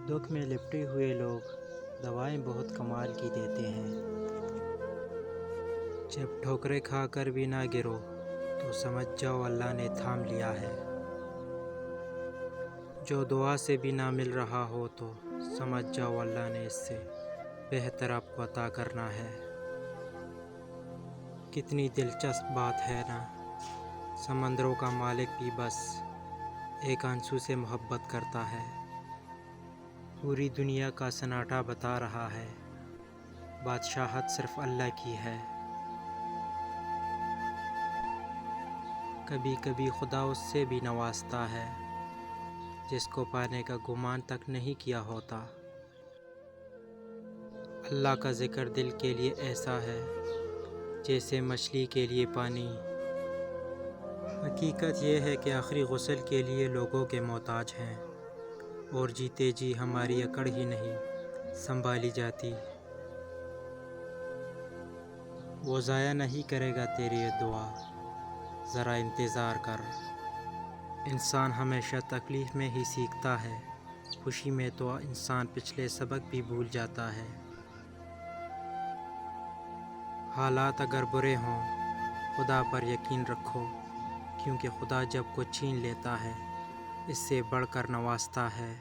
دکھ میں لپٹے ہوئے لوگ دوائیں بہت کمال کی دیتے ہیں۔ جب ٹھوکریں کھا کر بھی نہ گرو تو سمجھ جاؤ اللہ نے تھام لیا ہے۔ جو دعا سے بھی نہ مل رہا ہو تو سمجھ جاؤ اللہ نے اس سے بہتر آپ کو عطا کرنا ہے۔ کتنی دلچسپ بات ہے نا، سمندروں کا مالک بھی بس ایک آنسو سے محبت کرتا ہے۔ پوری دنیا کا سناٹا بتا رہا ہے بادشاہت صرف اللہ کی ہے۔ کبھی کبھی خدا اس سے بھی نوازتا ہے جس کو پانے کا گمان تک نہیں کیا ہوتا۔ اللہ کا ذکر دل کے لیے ایسا ہے جیسے مچھلی کے لیے پانی۔ حقیقت یہ ہے کہ آخری غسل کے لیے لوگوں کے محتاج ہیں، اور جیتے جی ہماری اکڑ ہی نہیں سنبھالی جاتی۔ وہ ضائع نہیں کرے گا تیری یہ دعا، ذرا انتظار کر۔ انسان ہمیشہ تکلیف میں ہی سیکھتا ہے، خوشی میں تو انسان پچھلے سبق بھی بھول جاتا ہے۔ حالات اگر برے ہوں خدا پر یقین رکھو، کیونکہ خدا جب کچھ چھین لیتا ہے اس سے بڑھ کر نوازتا ہے۔